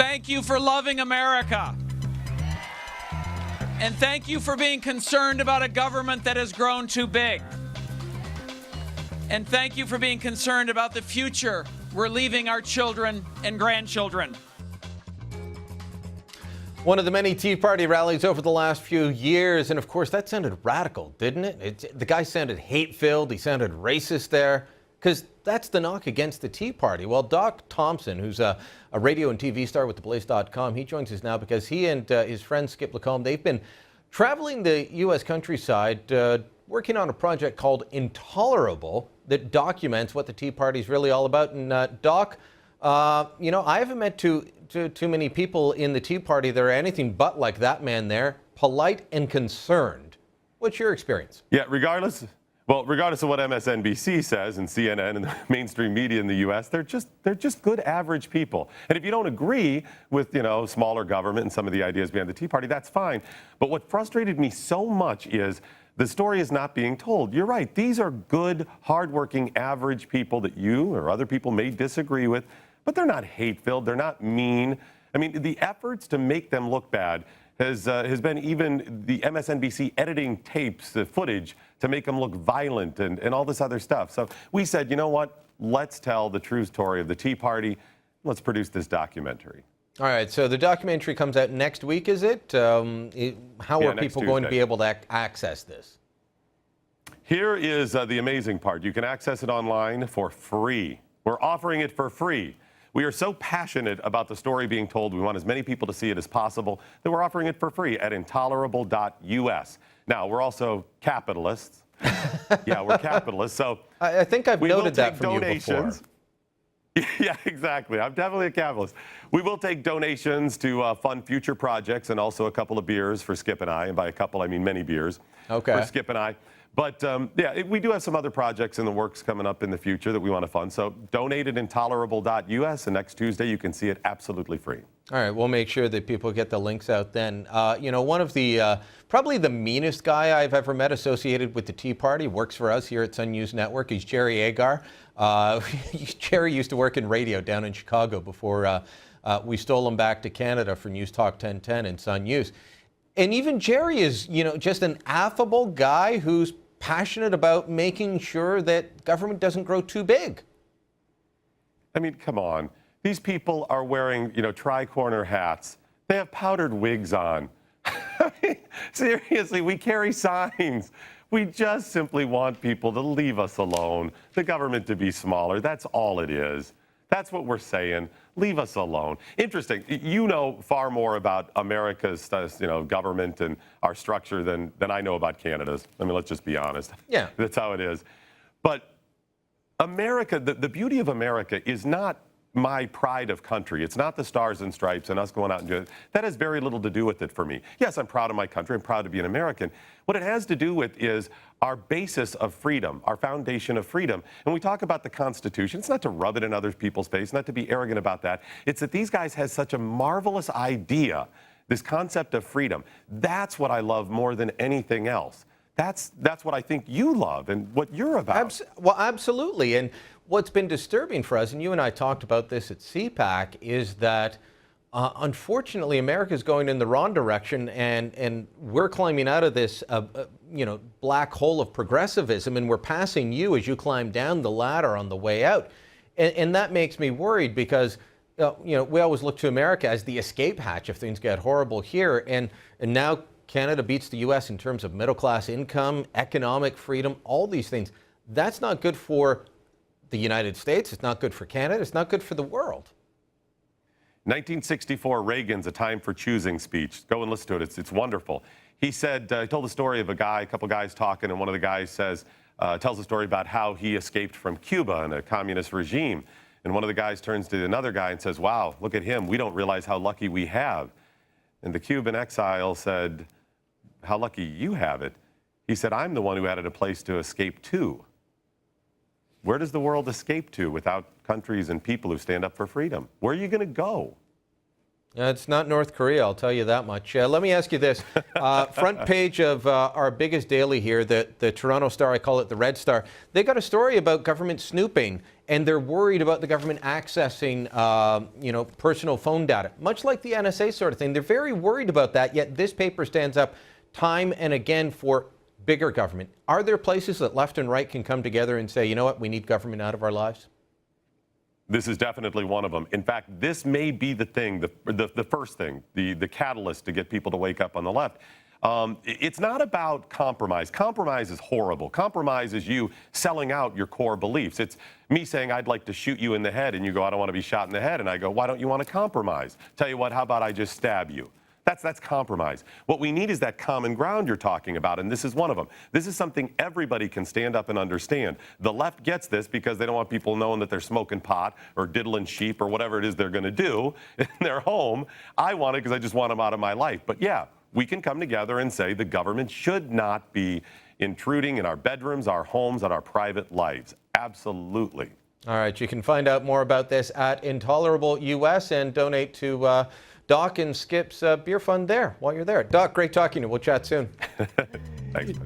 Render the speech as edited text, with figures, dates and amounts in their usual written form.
Thank you for loving America. And thank you for being concerned about a government that has grown too big. And thank you for being concerned about the future we're leaving our children and grandchildren. One of the many Tea Party rallies over the last few years, and of course that sounded radical, didn't it? The guy sounded hate-filled, he sounded racist there, because that's the knock against the Tea Party. Well, Doc Thompson, who's a radio and TV star with theblaze.com, he joins us now because he and his friend Skip Lacombe, they've been traveling the U.S. countryside, working on a project called Intolerable that documents what the Tea Party is really all about. And Doc, you know, I haven't met too many people in the Tea Party that are anything but like that man there, polite and concerned. What's your experience? Yeah, regardless of what MSNBC says and CNN and the mainstream media in the U.S., they're just good average people. And if you don't agree with, you know, smaller government and some of the ideas behind the Tea Party, that's fine. But what frustrated me so much is the story is not being told. You're right. These are good, hardworking, average people that you or other people may disagree with, but they're not hate-filled. They're not mean. I mean, the efforts to make them look bad has been even the MSNBC editing tapes, the footage, to make them look violent and all this other stuff. So we said, you know what? Let's tell the true story of the Tea Party. Let's produce this documentary. All right, so the documentary comes out next week, is it? How are people going to be able to access this? Here is the amazing part. You can access it online for free. We're offering it for free. We are so passionate about the story being told. We want as many people to see it as possible that we're offering it for free at intolerable.us. Now, we're also capitalists. Yeah, we're capitalists. So I think I've noted that from donations. You before. Yeah, exactly. I'm definitely a capitalist. We will take donations to fund future projects and also a couple of beers for Skip and I. And by a couple, I mean many beers for Skip and I. But, yeah, we do have some other projects in the works coming up in the future that we want to fund. So donate at intolerable.us, and next Tuesday you can see it absolutely free. All right, we'll make sure that people get the links out then. You know, one of the, probably the meanest guy I've ever met associated with the Tea Party, works for us here at Sun News Network. He's Jerry Agar. Jerry used to work in radio down in Chicago before we stole him back to Canada for News Talk 1010 and Sun News. And even Jerry is, you know, just an affable guy who's passionate about making sure that government doesn't grow too big. I mean, come on. These people are wearing, you know, tri-corner hats. They have powdered wigs on. I mean, seriously, we carry signs. We just simply want people to leave us alone, the government to be smaller. That's all it is. That's what we're saying. Leave us alone. Interesting. You know far more about America's, you know, government and our structure than I know about Canada's. I mean, let's just be honest. Yeah. That's how it is. But America, the beauty of America is not my pride of country. It's not the stars and stripes and us going out and doing it. That has very little to do with it for me. Yes, I'm proud of my country. I'm proud to be an American. What it has to do with is our basis of freedom, our foundation of freedom. And we talk about the Constitution. It's not to rub it in other people's face, not to be arrogant about that. It's that these guys have such a marvelous idea, this concept of freedom. That's what I love more than anything else. That's what I think you love and what you're about. Well, absolutely. And what's been disturbing for us, and you and I talked about this at CPAC, is that unfortunately America's going in the wrong direction, and we're climbing out of this you know, black hole of progressivism, and we're passing you as you climb down the ladder on the way out. And that makes me worried because you know, we always look to America as the escape hatch if things get horrible here, and now Canada beats the U.S. in terms of middle-class income, economic freedom, all these things. That's not good for the United States. It's not good for Canada. It's not good for the world. 1964, Reagan's A Time for Choosing speech. Go and listen to it. It's wonderful. He said, he told the story of a couple guys talking, and one of the guys says, tells a story about how he escaped from Cuba in a communist regime. And one of the guys turns to another guy and says, wow, look at him. We don't realize how lucky we have. And the Cuban exile said, how lucky you have it. He said, I'm the one who had a place to escape to. Where does the world escape to without countries and people who stand up for freedom? Where are you going to go? It's not North Korea, I'll tell you that much. Let me ask you this. Front page of our biggest daily here, the Toronto Star, I call it the Red Star, they got a story about government snooping, and they're worried about the government accessing, personal phone data. Much like the NSA sort of thing, they're very worried about that, yet this paper stands up time and again for bigger government. Are there places that left and right can come together and say, you know what, we need government out of our lives? This is definitely one of them. In fact, this may be the thing, the first thing, the catalyst to get people to wake up on the left. It's not about compromise. Compromise is horrible. Compromise is you selling out your core beliefs. It's me saying, I'd like to shoot you in the head, and you go, I don't want to be shot in the head. And I go, why don't you want to compromise? Tell you what, how about I just stab you? That's compromise. What we need is that common ground you're talking about, and this is one of them. This is something everybody can stand up and understand. The left gets this because they don't want people knowing that they're smoking pot or diddling sheep or whatever it is they're going to do in their home. I want it because I just want them out of my life. But yeah, we can come together and say the government should not be intruding in our bedrooms, our homes, and our private lives. Absolutely. All right, you can find out more about this at Intolerable US and donate to Doc and Skip's beer fund there while you're there. Doc, great talking to you. We'll chat soon. Thanks.